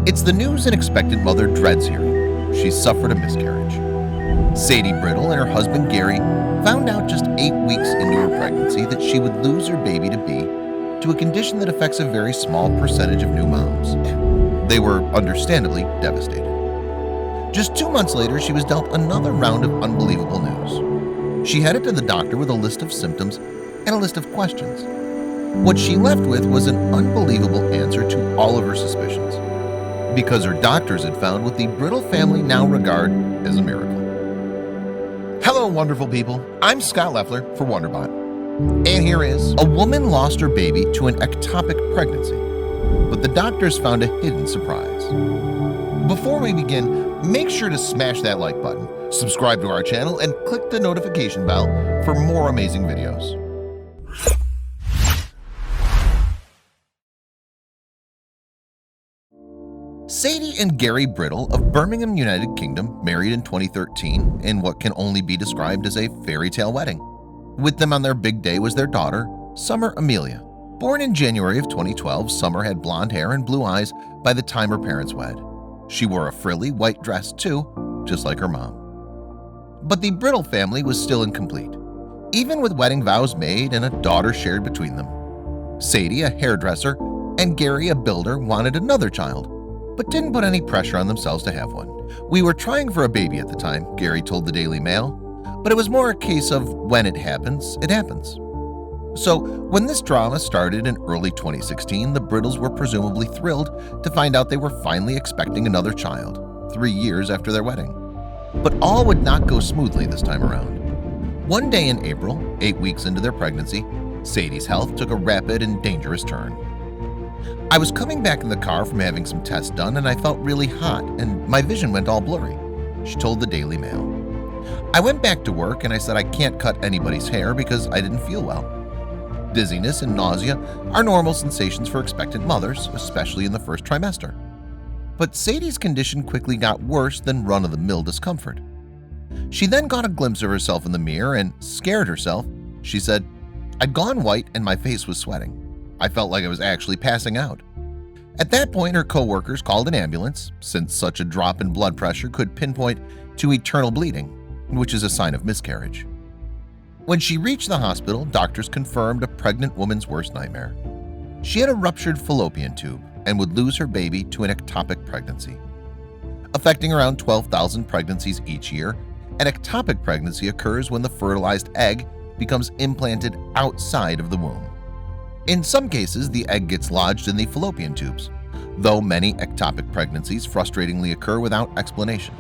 It's the news an expectant mother dreads hearing. She's suffered a miscarriage. Sadie Brittle and her husband Gary found out just 8 weeks into her pregnancy that she would lose her baby-to-be to a condition that affects a very small percentage of new moms. They were understandably devastated. Just 2 months later, she was dealt another round of unbelievable news. She headed to the doctor with a list of symptoms and a list of questions. What she left with was an unbelievable answer to all of her suspicions, because her doctors had found what the Brittle family now regard as a miracle. Hello, wonderful people. I'm Scott Leffler for WonderBot. And here is: a woman lost her baby to an ectopic pregnancy, but the doctors found a hidden surprise. Before we begin, make sure to smash that like button, subscribe to our channel, and click the notification bell for more amazing videos. Sadie and Gary Brittle of Birmingham, United Kingdom, married in 2013 in what can only be described as a fairy tale wedding. With them on their big day was their daughter, Summer Amelia. Born in January of 2012, Summer had blonde hair and blue eyes by the time her parents wed. She wore a frilly white dress too, just like her mom. But the Brittle family was still incomplete, even with wedding vows made and a daughter shared between them. Sadie, a hairdresser, and Gary, a builder, wanted another child, but didn't put any pressure on themselves to have one. "We were trying for a baby at the time," Gary told the Daily Mail, "but it was more a case of when it happens, it happens." So when this drama started in early 2016, the Brittles were presumably thrilled to find out they were finally expecting another child, 3 years after their wedding. But all would not go smoothly this time around. One day in April, 8 weeks into their pregnancy, Sadie's health took a rapid and dangerous turn. "I was coming back in the car from having some tests done and I felt really hot and my vision went all blurry," she told the Daily Mail. "I went back to work and I said I can't cut anybody's hair because I didn't feel well." Dizziness and nausea are normal sensations for expectant mothers, especially in the first trimester. But Sadie's condition quickly got worse than run-of-the-mill discomfort. She then got a glimpse of herself in the mirror and scared herself. She said, "I'd gone white and my face was sweating. I felt like I was actually passing out." At that point, her co-workers called an ambulance, since such a drop in blood pressure could pinpoint to eternal bleeding, which is a sign of miscarriage. When she reached the hospital, doctors confirmed a pregnant woman's worst nightmare. She had a ruptured fallopian tube and would lose her baby to an ectopic pregnancy. Affecting around 12,000 pregnancies each year, an ectopic pregnancy occurs when the fertilized egg becomes implanted outside of the womb. In some cases, the egg gets lodged in the fallopian tubes, though many ectopic pregnancies frustratingly occur without explanation.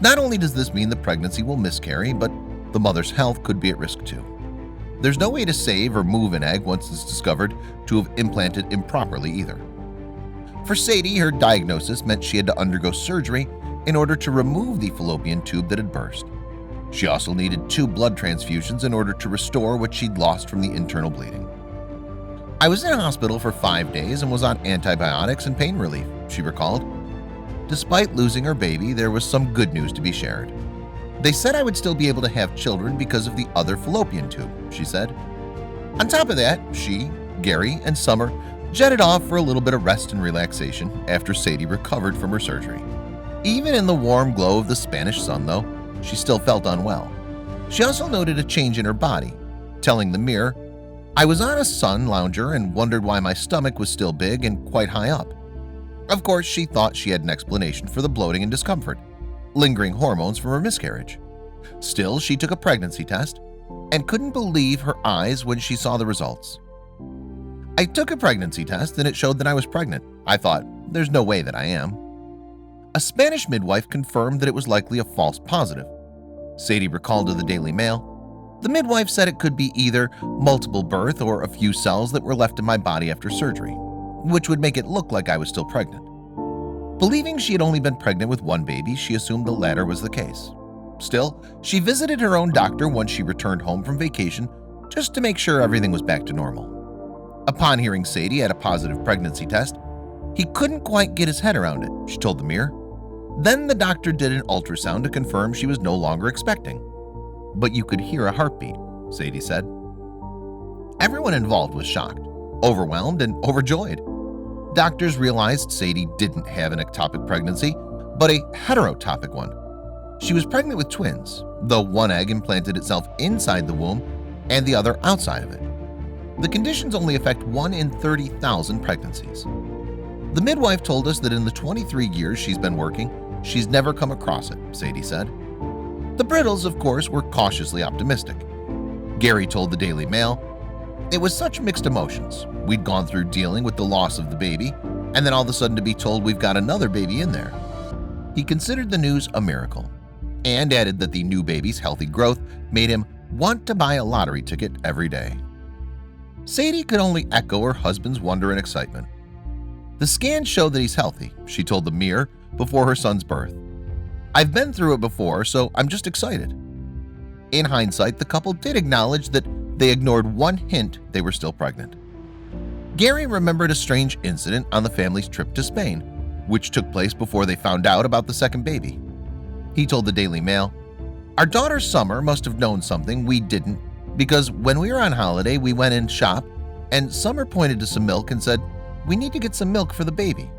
Not only does this mean the pregnancy will miscarry, but the mother's health could be at risk too. There's no way to save or move an egg once it's discovered to have implanted improperly either. For Sadie, her diagnosis meant she had to undergo surgery in order to remove the fallopian tube that had burst. She also needed 2 blood transfusions in order to restore what she'd lost from the internal bleeding. "I was in a hospital for 5 days and was on antibiotics and pain relief," she recalled. Despite losing her baby, there was some good news to be shared. "They said I would still be able to have children because of the other fallopian tube," she said. On top of that, she, Gary, and Summer jetted off for a little bit of rest and relaxation after Sadie recovered from her surgery. Even in the warm glow of the Spanish sun, though, she still felt unwell. She also noted a change in her body, telling the Mirror, "I was on a sun lounger and wondered why my stomach was still big and quite high up." Of course, she thought she had an explanation for the bloating and discomfort, lingering hormones from her miscarriage. Still, she took a pregnancy test and couldn't believe her eyes when she saw the results. "I took a pregnancy test and it showed that I was pregnant. I thought, there's no way that I am." A Spanish midwife confirmed that it was likely a false positive. Sadie recalled to the Daily Mail, "The midwife said it could be either multiple birth or a few cells that were left in my body after surgery, which would make it look like I was still pregnant." Believing she had only been pregnant with one baby, she assumed the latter was the case. Still, she visited her own doctor once she returned home from vacation just to make sure everything was back to normal. Upon hearing Sadie had a positive pregnancy test, he couldn't quite get his head around it, she told the Mirror. Then the doctor did an ultrasound to confirm she was no longer expecting. "But you could hear a heartbeat," Sadie said. Everyone involved was shocked, overwhelmed, and overjoyed. Doctors realized Sadie didn't have an ectopic pregnancy, but a heterotopic one. She was pregnant with twins, though one egg implanted itself inside the womb and the other outside of it. The conditions only affect 1 in 30,000 pregnancies. The midwife told us that in the 23 years she's been working, she's never come across it, Sadie said. The Brittles, of course, were cautiously optimistic. Gary told the Daily Mail, "It was such mixed emotions. We'd gone through dealing with the loss of the baby, and then all of a sudden to be told we've got another baby in there." He considered the news a miracle and added that the new baby's healthy growth made him want to buy a lottery ticket every day. Sadie could only echo her husband's wonder and excitement. "The scans show that he's healthy," she told the Mirror before her son's birth. "I've been through it before, so I'm just excited." In hindsight, the couple did acknowledge that they ignored one hint they were still pregnant. Gary remembered a strange incident on the family's trip to Spain, which took place before they found out about the second baby. He told the Daily Mail, "Our daughter Summer must have known something we didn't, because when we were on holiday we went in shop and Summer pointed to some milk and said, 'We need to get some milk for the baby.'"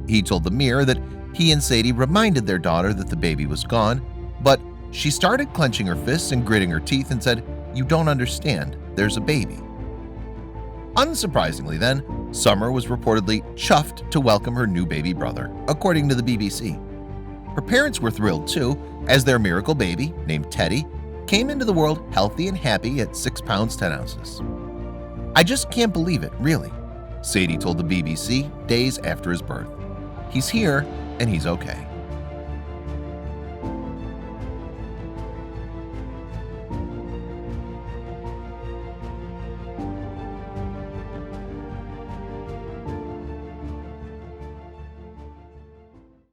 He told the Mirror that he and Sadie reminded their daughter that the baby was gone, but she started clenching her fists and gritting her teeth and said, "You don't understand, there's a baby." Unsurprisingly then, Summer was reportedly chuffed to welcome her new baby brother, according to the BBC. Her parents were thrilled too, as their miracle baby, named Teddy, came into the world healthy and happy at 6 pounds 10 ounces. "I just can't believe it, really," Sadie told the BBC days after his birth. "He's here and he's okay."